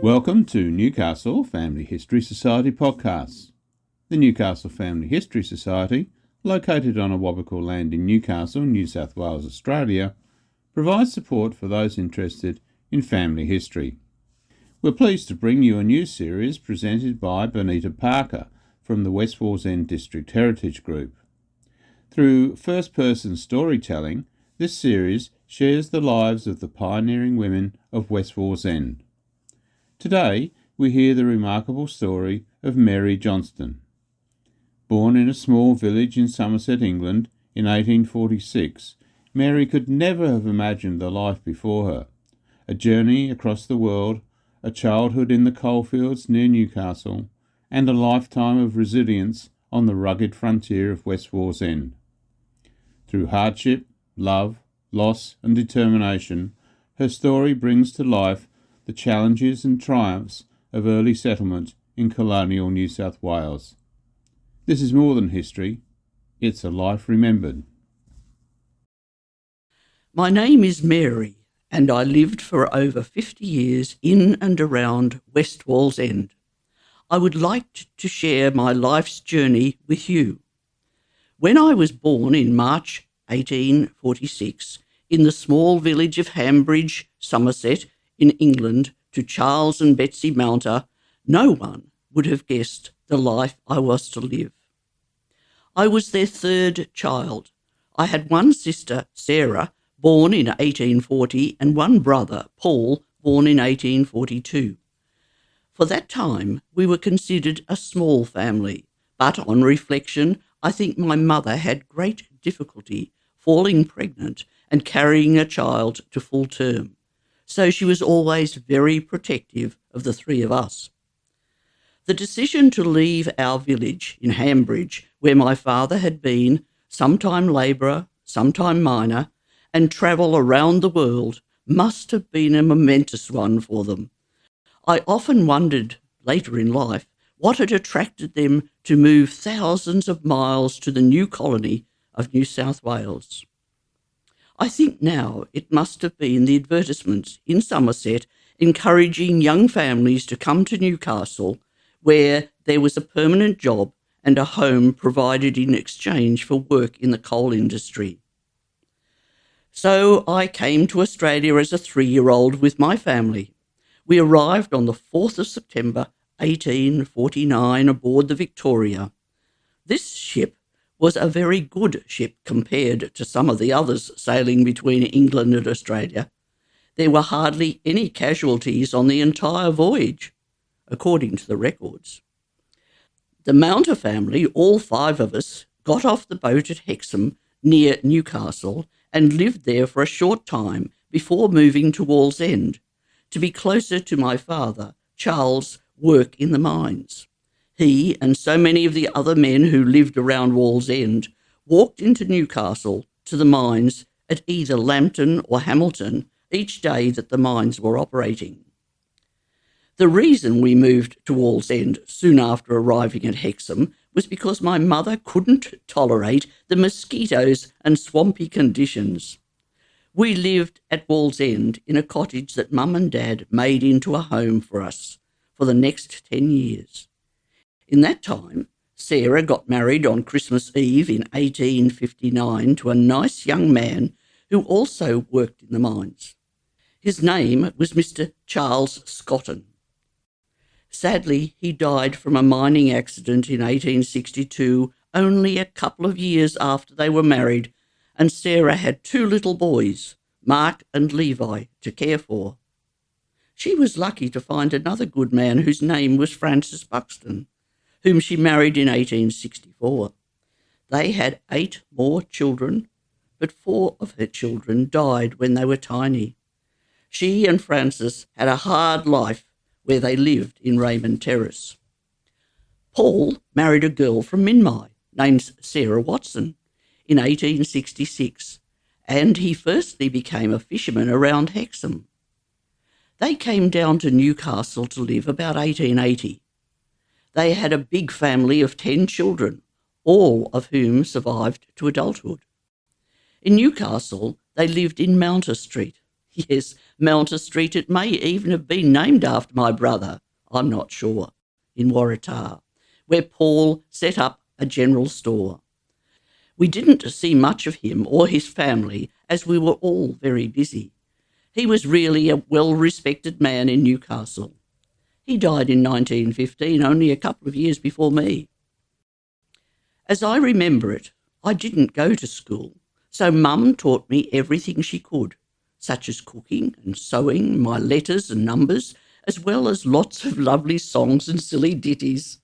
Welcome to Newcastle Family History Society podcasts. The Newcastle Family History Society, located on Awabakal land in Newcastle, New South Wales, Australia, provides support for those interested in family history. We're pleased to bring you a new series presented by Benita Parker from the West Wallsend District Heritage Group. Through first-person storytelling, this series shares the lives of the pioneering women of West Wallsend. Today, we hear the remarkable story of Mary Johnston. Born in a small village in Somerset, England, in 1846, Mary could never have imagined the life before her. A journey across the world, a childhood in the coalfields near Newcastle, and a lifetime of resilience on the rugged frontier of West Wallsend. Through hardship, love, loss and determination, her story brings to life the challenges and triumphs of early settlement in colonial New South Wales. This is more than history, it's a life remembered. My name is Mary, and I lived for over 50 years in and around West Wallsend. I would like to share my life's journey with you. When I was born in March 1846 in the small village of Hambridge, Somerset, in England, to Charles and Betsy Mounter, no one would have guessed the life I was to live. I was their third child. I had one sister, Sarah, born in 1840, and one brother, Paul, born in 1842. For that time, we were considered a small family, but on reflection, I think my mother had great difficulty falling pregnant and carrying a child to full term. So she was always very protective of the three of us. The decision to leave our village in Hambridge, where my father had been, sometime labourer, sometime miner, and travel around the world, must have been a momentous one for them. I often wondered, later in life, what had attracted them to move thousands of miles to the new colony of New South Wales. I think now it must have been the advertisements in Somerset encouraging young families to come to Newcastle, where there was a permanent job and a home provided in exchange for work in the coal industry. So I came to Australia as a 3-year-old with my family. We arrived on the 4th of September 1849 aboard the Victoria. This ship was a very good ship compared to some of the others sailing between England and Australia. There were hardly any casualties on the entire voyage, according to the records. The Mounter family, all 5 of us, got off the boat at Hexham near Newcastle and lived there for a short time before moving to Wallsend to be closer to my father, Charles' work in the mines. He and so many of the other men who lived around Wallsend walked into Newcastle to the mines at either Lambton or Hamilton each day that the mines were operating. The reason we moved to Wallsend soon after arriving at Hexham was because my mother couldn't tolerate the mosquitoes and swampy conditions. We lived at Wallsend in a cottage that Mum and Dad made into a home for us for the next 10 years. In that time, Sarah got married on Christmas Eve in 1859 to a nice young man who also worked in the mines. His name was Mr. Charles Scotton. Sadly, he died from a mining accident in 1862, only a couple of years after they were married, and Sarah had 2 little boys, Mark and Levi, to care for. She was lucky to find another good man whose name was Francis Buxton, whom she married in 1864. They had 8 more children, but 4 of her children died when they were tiny. She and Francis had a hard life where they lived in Raymond Terrace. Paul married a girl from Minmi named Sarah Watson in 1866, and he firstly became a fisherman around Hexham. They came down to Newcastle to live about 1880. They had a big family of 10 children, all of whom survived to adulthood. In Newcastle, they lived in Mounter Street. Yes, Mounter Street, it may even have been named after my brother, I'm not sure, in Waratah, where Paul set up a general store. We didn't see much of him or his family as we were all very busy. He was really a well-respected man in Newcastle. He died in 1915, only a couple of years before me. As I remember it, I didn't go to school, so Mum taught me everything she could, such as cooking and sewing, my letters and numbers, as well as lots of lovely songs and silly ditties.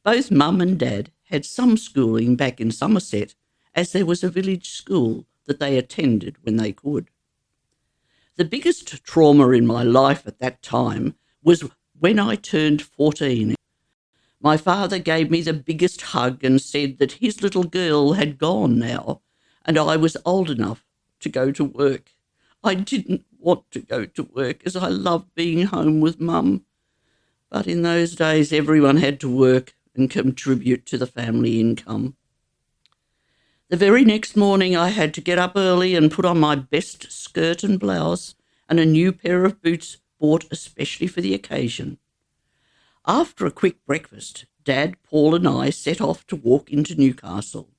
Both Mum and Dad had some schooling back in Somerset, as there was a village school that they attended when they could. The biggest trauma in my life at that time was when I turned 14. My father gave me the biggest hug and said that his little girl had gone now, and I was old enough to go to work. I didn't want to go to work as I loved being home with Mum. But in those days, everyone had to work and contribute to the family income. The very next morning, I had to get up early and put on my best skirt and blouse and a new pair of boots bought especially for the occasion. After a quick breakfast, Dad, Paul and I set off to walk into Newcastle.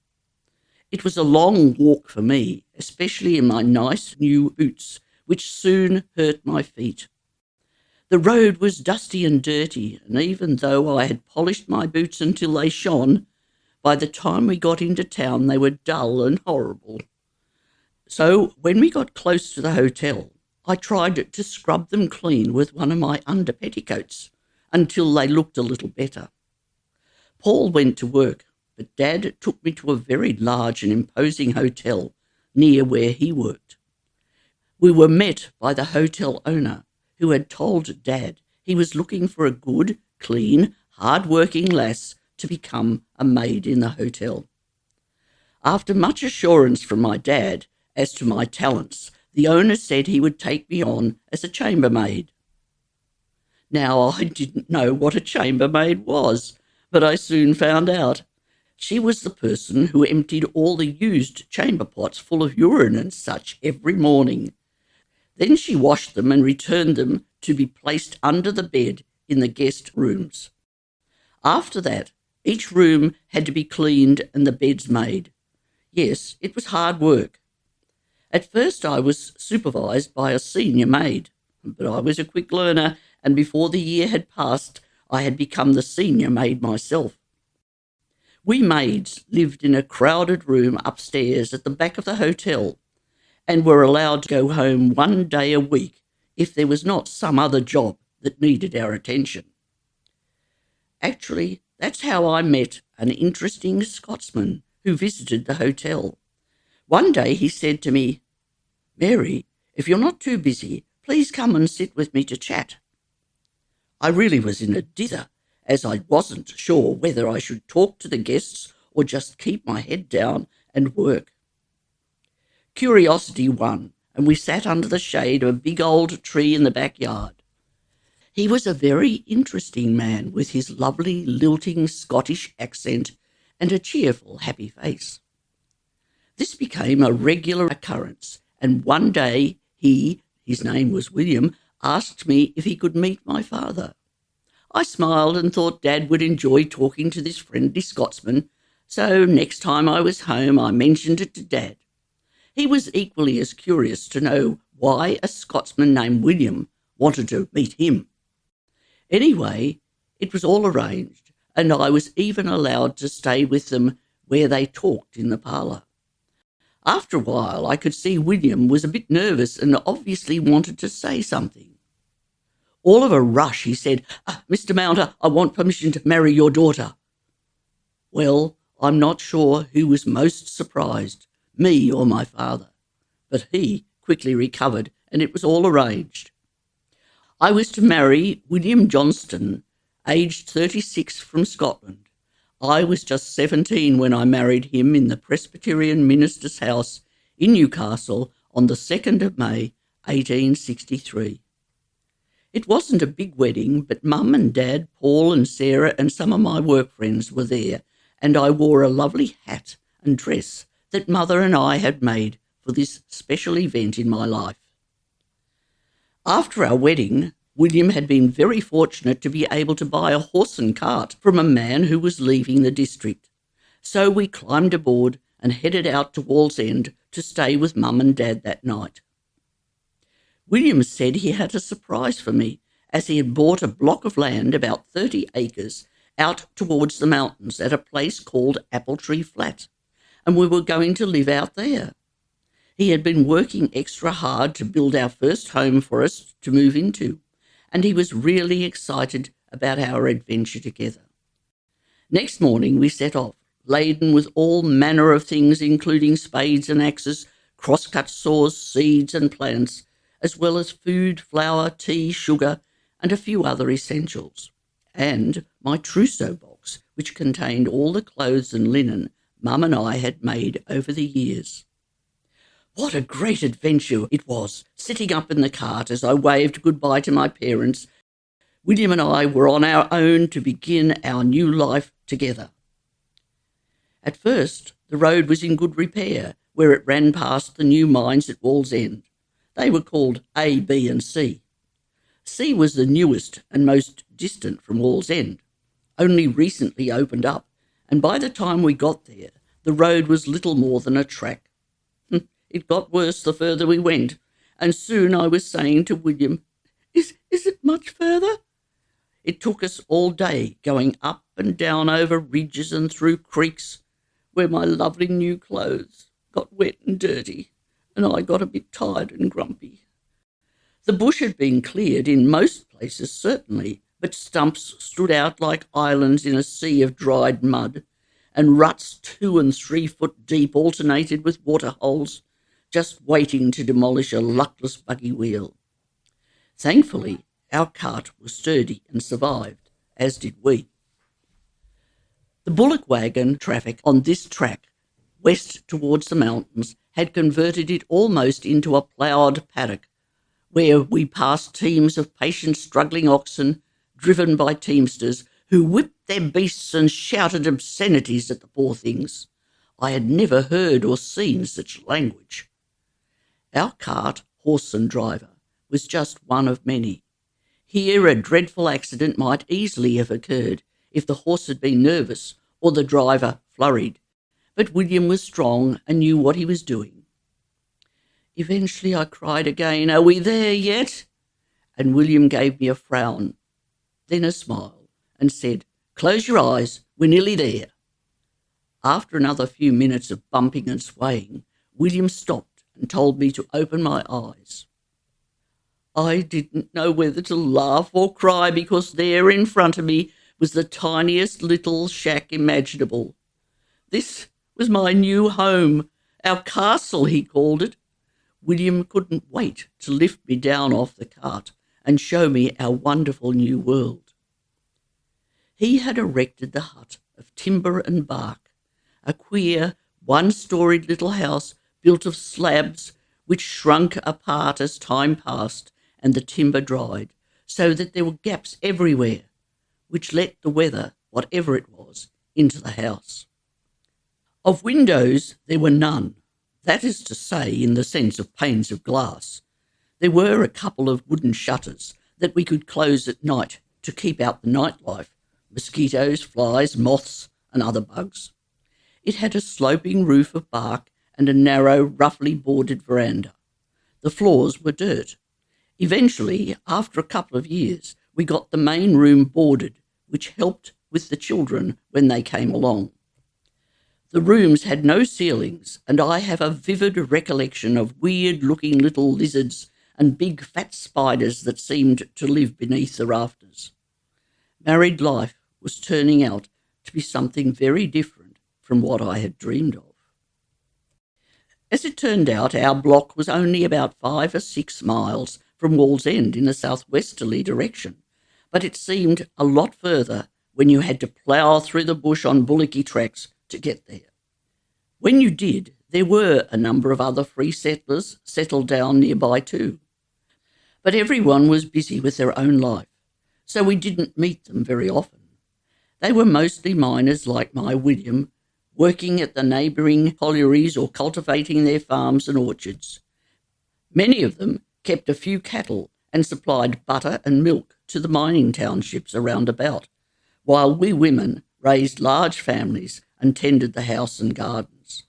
It was a long walk for me, especially in my nice new boots, which soon hurt my feet. The road was dusty and dirty, and even though I had polished my boots until they shone, by the time we got into town they were dull and horrible. So when we got close to the hotel, I tried to scrub them clean with one of my underpetticoats until they looked a little better. Paul went to work, but Dad took me to a very large and imposing hotel near where he worked. We were met by the hotel owner, who had told Dad he was looking for a good, clean, hard-working lass to become a maid in the hotel. After much assurance from my dad as to my talents, the owner said he would take me on as a chambermaid. Now, I didn't know what a chambermaid was, but I soon found out. She was the person who emptied all the used chamber pots full of urine and such every morning. Then she washed them and returned them to be placed under the bed in the guest rooms. After that, each room had to be cleaned and the beds made. Yes, it was hard work. At first I was supervised by a senior maid, but I was a quick learner, and before the year had passed, I had become the senior maid myself. We maids lived in a crowded room upstairs at the back of the hotel and were allowed to go home one day a week if there was not some other job that needed our attention. Actually, that's how I met an interesting Scotsman who visited the hotel. One day he said to me, "Mary, if you're not too busy, please come and sit with me to chat." I really was in a dither, as I wasn't sure whether I should talk to the guests or just keep my head down and work. Curiosity won, and we sat under the shade of a big old tree in the backyard. He was a very interesting man with his lovely lilting Scottish accent and a cheerful, happy face. This became a regular occurrence, and one day his name was William, asked me if he could meet my father. I smiled and thought Dad would enjoy talking to this friendly Scotsman, so next time I was home I mentioned it to Dad. He was equally as curious to know why a Scotsman named William wanted to meet him. Anyway, it was all arranged, and I was even allowed to stay with them where they talked in the parlour. After a while, I could see William was a bit nervous and obviously wanted to say something. All of a rush, he said, "Mr. Mounter, I want permission to marry your daughter." Well, I'm not sure who was most surprised, me or my father, but he quickly recovered and it was all arranged. I was to marry William Johnston, aged 36, from Scotland. I was just 17 when I married him in the Presbyterian minister's house in Newcastle on the 2nd of May, 1863. It wasn't a big wedding, but Mum and Dad, Paul and Sarah and some of my work friends were there, and I wore a lovely hat and dress that Mother and I had made for this special event in my life. After our wedding, William had been very fortunate to be able to buy a horse and cart from a man who was leaving the district. So we climbed aboard and headed out to Wallsend to stay with Mum and Dad that night. William said he had a surprise for me, as he had bought a block of land, about 30 acres, out towards the mountains at a place called Apple Tree Flat, and we were going to live out there. He had been working extra hard to build our first home for us to move into, and he was really excited about our adventure together. Next morning we set off, laden with all manner of things, including spades and axes, crosscut saws, seeds and plants, as well as food, flour, tea, sugar, and a few other essentials, and my trousseau box, which contained all the clothes and linen Mum and I had made over the years. What a great adventure it was, sitting up in the cart as I waved goodbye to my parents. William and I were on our own to begin our new life together. At first, the road was in good repair, where it ran past the new mines at Wallsend. They were called A, B and C. C was the newest and most distant from Wallsend, only recently opened up, and by the time we got there, the road was little more than a track. It got worse the further we went, and soon I was saying to William, Is it much further? It took us all day, going up and down over ridges and through creeks, where my lovely new clothes got wet and dirty, and I got a bit tired and grumpy. The bush had been cleared in most places, certainly, but stumps stood out like islands in a sea of dried mud, and ruts 2 and 3 foot deep alternated with waterholes, just waiting to demolish a luckless buggy wheel. Thankfully, our cart was sturdy and survived, as did we. The bullock wagon traffic on this track, west towards the mountains, had converted it almost into a ploughed paddock, where we passed teams of patient struggling oxen, driven by teamsters, who whipped their beasts and shouted obscenities at the poor things. I had never heard or seen such language. Our cart, horse and driver, was just one of many. Here a dreadful accident might easily have occurred if the horse had been nervous or the driver flurried, but William was strong and knew what he was doing. Eventually I cried again, "Are we there yet?" And William gave me a frown, then a smile, and said, "Close your eyes, we're nearly there." After another few minutes of bumping and swaying, William stopped and told me to open my eyes. I didn't know whether to laugh or cry, because there in front of me was the tiniest little shack imaginable. This was my new home, our castle, he called it. William couldn't wait to lift me down off the cart and show me our wonderful new world. He had erected the hut of timber and bark, a queer, one-storied little house built of slabs which shrunk apart as time passed and the timber dried, so that there were gaps everywhere, which let the weather, whatever it was, into the house. Of windows there were none, that is to say, in the sense of panes of glass. There were a couple of wooden shutters that we could close at night to keep out the nightlife, mosquitoes, flies, moths, and other bugs. It had a sloping roof of bark and a narrow, roughly boarded veranda. The floors were dirt. Eventually, after a couple of years, we got the main room boarded, which helped with the children when they came along. The rooms had no ceilings, and I have a vivid recollection of weird-looking little lizards and big fat spiders that seemed to live beneath the rafters. Married life was turning out to be something very different from what I had dreamed of. As it turned out, our block was only about 5 or 6 miles from Wallsend in a southwesterly direction, but it seemed a lot further when you had to plough through the bush on bullocky tracks to get there. When you did, there were a number of other free settlers settled down nearby too. But everyone was busy with their own life, so we didn't meet them very often. They were mostly miners like my William, working at the neighbouring collieries or cultivating their farms and orchards. Many of them kept a few cattle and supplied butter and milk to the mining townships around about, while we women raised large families and tended the house and gardens.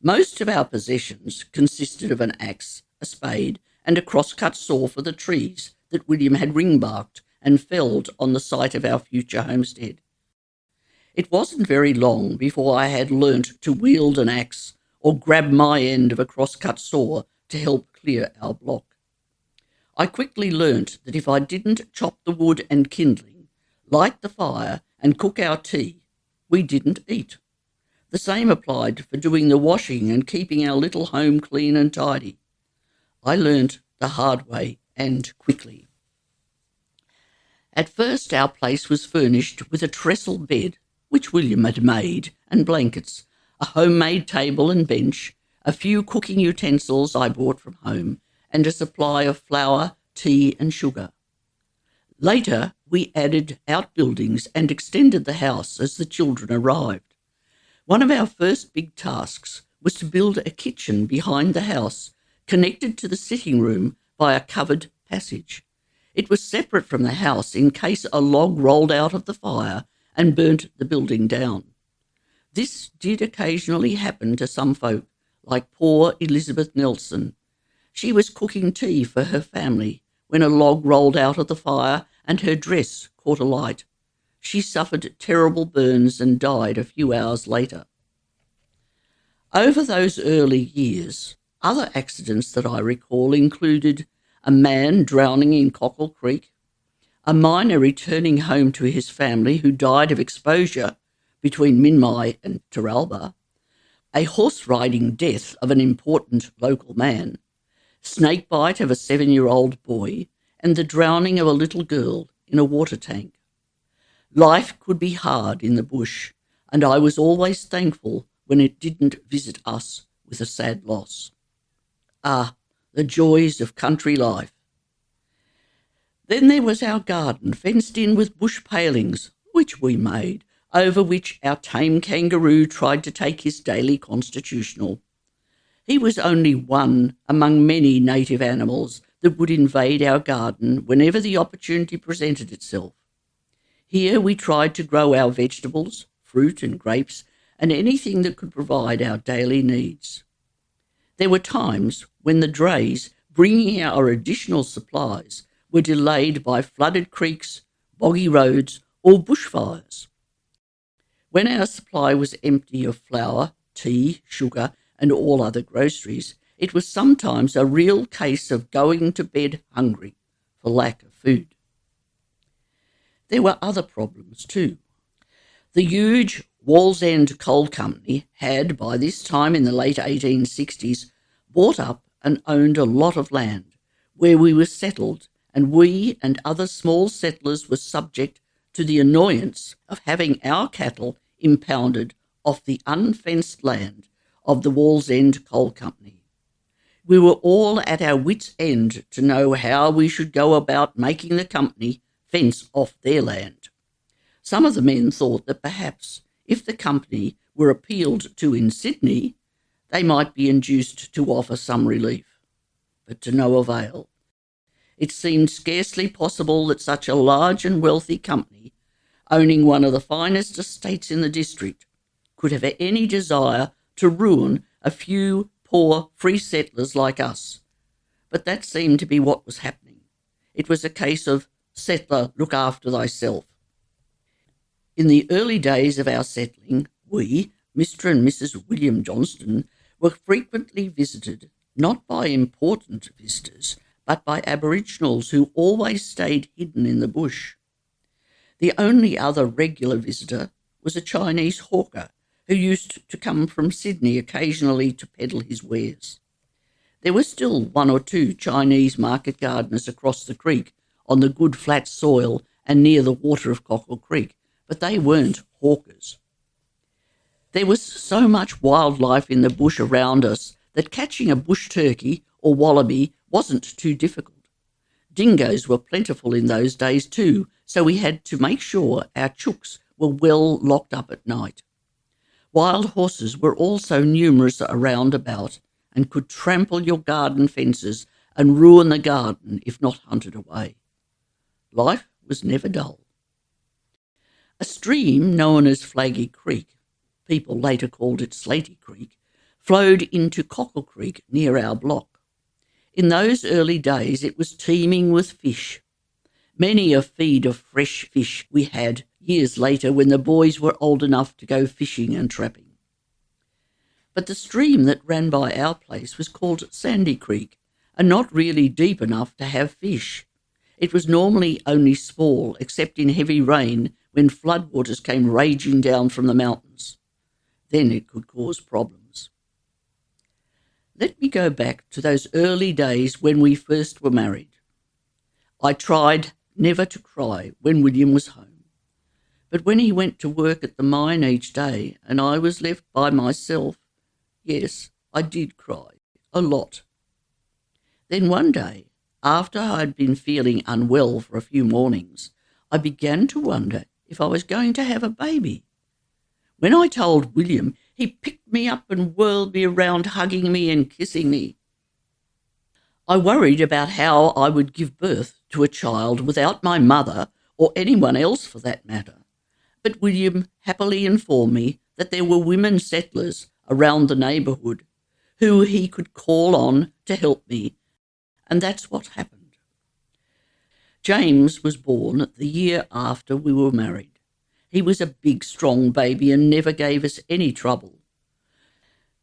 Most of our possessions consisted of an axe, a spade, and a cross-cut saw for the trees that William had ring-barked and felled on the site of our future homestead. It wasn't very long before I had learnt to wield an axe or grab my end of a cross-cut saw to help clear our block. I quickly learnt that if I didn't chop the wood and kindling, light the fire and cook our tea, we didn't eat. The same applied for doing the washing and keeping our little home clean and tidy. I learnt the hard way and quickly. At first our place was furnished with a trestle bed, which William had made, and blankets, a homemade table and bench, a few cooking utensils I brought from home, and a supply of flour, tea and sugar. Later we added outbuildings and extended the house as the children arrived. One of our first big tasks was to build a kitchen behind the house, connected to the sitting room by a covered passage. It was separate from the house in case a log rolled out of the fire and burnt the building down. This did occasionally happen to some folk, like poor Elizabeth Nelson. She was cooking tea for her family when a log rolled out of the fire and her dress caught alight. She suffered terrible burns and died a few hours later. Over those early years, other accidents that I recall included a man drowning in Cockle Creek, a miner returning home to his family who died of exposure between Minmai and Taralba, a horse-riding death of an important local man, snakebite of a 7-year-old boy, and the drowning of a little girl in a water tank. Life could be hard in the bush, and I was always thankful when it didn't visit us with a sad loss. Ah, the joys of country life. Then there was our garden, fenced in with bush palings, which we made, over which our tame kangaroo tried to take his daily constitutional. He was only one among many native animals that would invade our garden whenever the opportunity presented itself. Here we tried to grow our vegetables, fruit and grapes, and anything that could provide our daily needs. There were times when the drays bringing our additional supplies were delayed by flooded creeks, boggy roads, or bushfires. When our supply was empty of flour, tea, sugar, and all other groceries, it was sometimes a real case of going to bed hungry for lack of food. There were other problems too. The huge Wallsend Coal Company had, by this time in the late 1860s, bought up and owned a lot of land where we were settled, and we and other small settlers were subject to the annoyance of having our cattle impounded off the unfenced land of the Wallsend Coal Company. We were all at our wits' end to know how we should go about making the company fence off their land. Some of the men thought that perhaps if the company were appealed to in Sydney, they might be induced to offer some relief, but to no avail. It seemed scarcely possible that such a large and wealthy company, owning one of the finest estates in the district, could have any desire to ruin a few poor free settlers like us. But that seemed to be what was happening. It was a case of settler, look after thyself. In the early days of our settling, we, Mr. and Mrs. William Johnston, were frequently visited, not by important visitors, but by Aboriginals who always stayed hidden in the bush. The only other regular visitor was a Chinese hawker who used to come from Sydney occasionally to peddle his wares. There were still 1 or 2 Chinese market gardeners across the creek on the good flat soil and near the water of Cockle Creek, but they weren't hawkers. There was so much wildlife in the bush around us that catching a bush turkey or wallaby wasn't too difficult. Dingoes were plentiful in those days too, so we had to make sure our chooks were well locked up at night. Wild horses were also numerous around about and could trample your garden fences and ruin the garden if not hunted away. Life was never dull. A stream known as Flaggy Creek, people later called it Slaty Creek, flowed into Cockle Creek near our block. In those early days it was teeming with fish. Many a feed of fresh fish we had years later when the boys were old enough to go fishing and trapping. But the stream that ran by our place was called Sandy Creek, and not really deep enough to have fish. It was normally only small, except in heavy rain when floodwaters came raging down from the mountains. Then it could cause problems. Let me go back to those early days when we first were married. I tried never to cry when William was home. But when he went to work at the mine each day and I was left by myself, yes, I did cry, a lot. Then one day, after I'd been feeling unwell for a few mornings, I began to wonder if I was going to have a baby. When I told William, he picked me up and whirled me around, hugging me and kissing me. I worried about how I would give birth to a child without my mother, or anyone else for that matter. But William happily informed me that there were women settlers around the neighbourhood who he could call on to help me, and that's what happened. James was born the year after we were married. He was a big, strong baby and never gave us any trouble.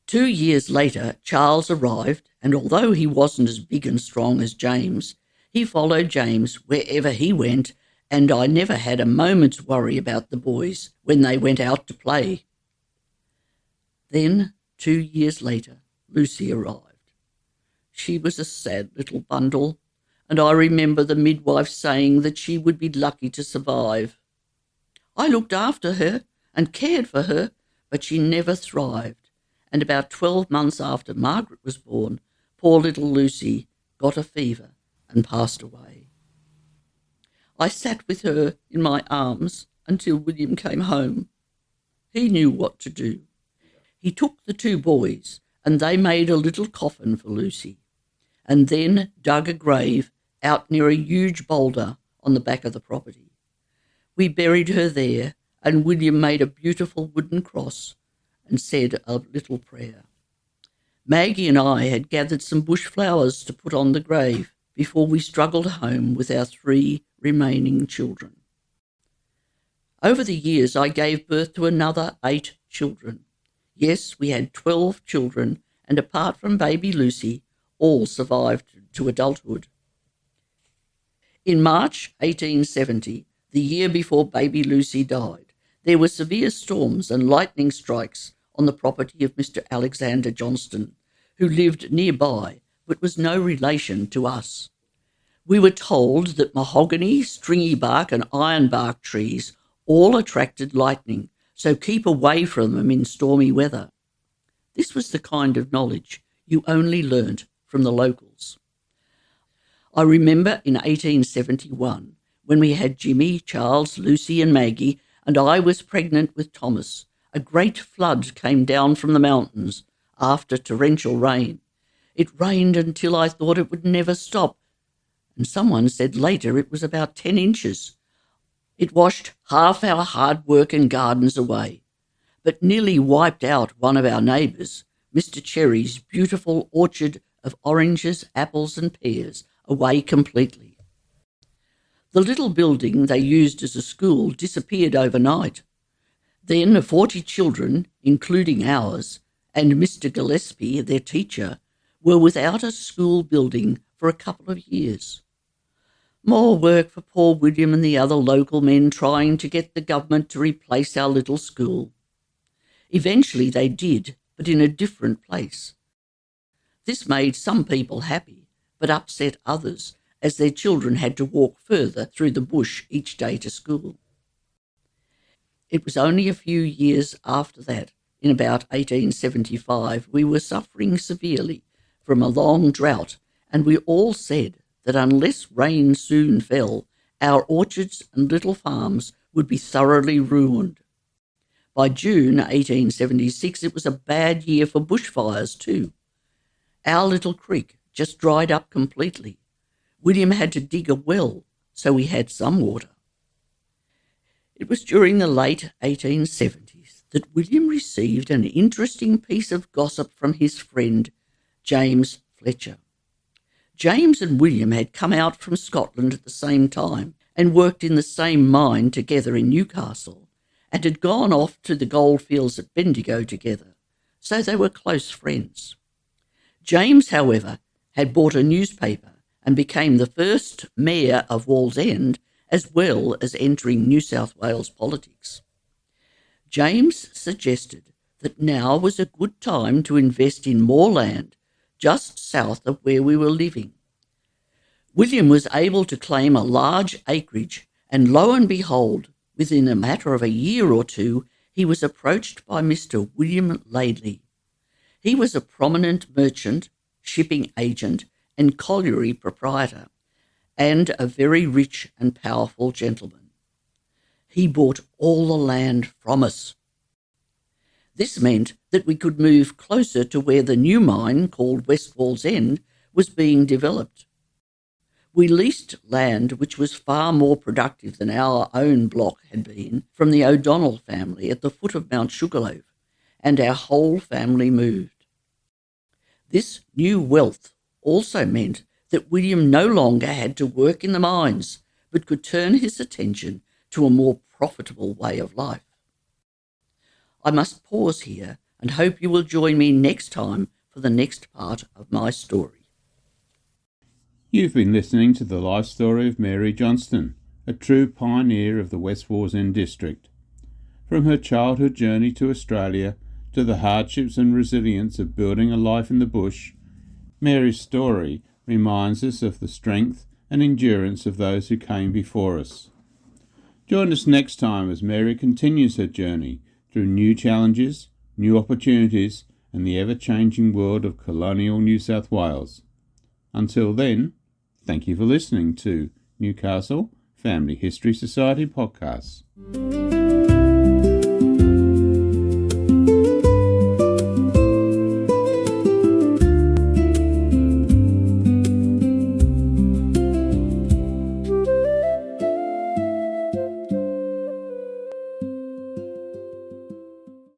2 years later, Charles arrived, and although he wasn't as big and strong as James, he followed James wherever he went, and I never had a moment's worry about the boys when they went out to play. Then, 2 years later, Lucy arrived. She was a sad little bundle, and I remember the midwife saying that she would be lucky to survive. I looked after her and cared for her, but she never thrived, and about 12 months after Margaret was born, poor little Lucy got a fever and passed away. I sat with her in my arms until William came home. He knew what to do. He took the 2 boys and they made a little coffin for Lucy, and then dug a grave out near a huge boulder on the back of the property. We buried her there, and William made a beautiful wooden cross and said a little prayer. Maggie and I had gathered some bush flowers to put on the grave before we struggled home with our 3 remaining children. Over the years, I gave birth to another 8 children. Yes, we had 12 children, and apart from baby Lucy, all survived to adulthood. In March 1870, the year before baby Lucy died, there were severe storms and lightning strikes on the property of Mr. Alexander Johnston, who lived nearby but was no relation to us. We were told that mahogany, stringy bark and ironbark trees all attracted lightning, so keep away from them in stormy weather. This was the kind of knowledge you only learnt from the locals. I remember in 1871, when we had Jimmy, Charles, Lucy and Maggie, and I was pregnant with Thomas, a great flood came down from the mountains after torrential rain. It rained until I thought it would never stop, and someone said later it was about 10 inches. It washed half our hard work and gardens away, but nearly wiped out one of our neighbours, Mr. Cherry's beautiful orchard of oranges, apples and pears, away completely. The little building they used as a school disappeared overnight. Then 40 children, including ours, and Mr. Gillespie, their teacher, were without a school building for a couple of years. More work for poor William and the other local men trying to get the government to replace our little school. Eventually they did, but in a different place. This made some people happy, but upset others, as their children had to walk further through the bush each day to school. It was only a few years after that, in about 1875, we were suffering severely from a long drought, and we all said that unless rain soon fell, our orchards and little farms would be thoroughly ruined. By June 1876, it was a bad year for bushfires too. Our little creek, just dried up completely. William had to dig a well, so we had some water. It was during the late 1870s that William received an interesting piece of gossip from his friend, James Fletcher. James and William had come out from Scotland at the same time and worked in the same mine together in Newcastle, and had gone off to the goldfields at Bendigo together, so they were close friends. James, however, had bought a newspaper and became the first mayor of Wallsend, as well as entering New South Wales politics. James suggested that now was a good time to invest in more land just south of where we were living. William was able to claim a large acreage, and lo and behold, within a matter of a year or two, he was approached by Mr. William Laidley. He was a prominent merchant, shipping agent, and colliery proprietor, and a very rich and powerful gentleman. He bought all the land from us. This meant that we could move closer to where the new mine, called West Wallsend, was being developed. We leased land which was far more productive than our own block had been from the O'Donnell family at the foot of Mount Sugarloaf, and our whole family moved. This new wealth also meant that William no longer had to work in the mines, but could turn his attention to a more profitable way of life. I must pause here and hope you will join me next time for the next part of my story. You've been listening to the life story of Mary Johnston, a true pioneer of the West Wallsend district. From her childhood journey to Australia to the hardships and resilience of building a life in the bush, Mary's story reminds us of the strength and endurance of those who came before us. Join us next time as Mary continues her journey through new challenges, new opportunities, and the ever-changing world of colonial New South Wales. Until then, thank you for listening to Newcastle Family History Society Podcasts.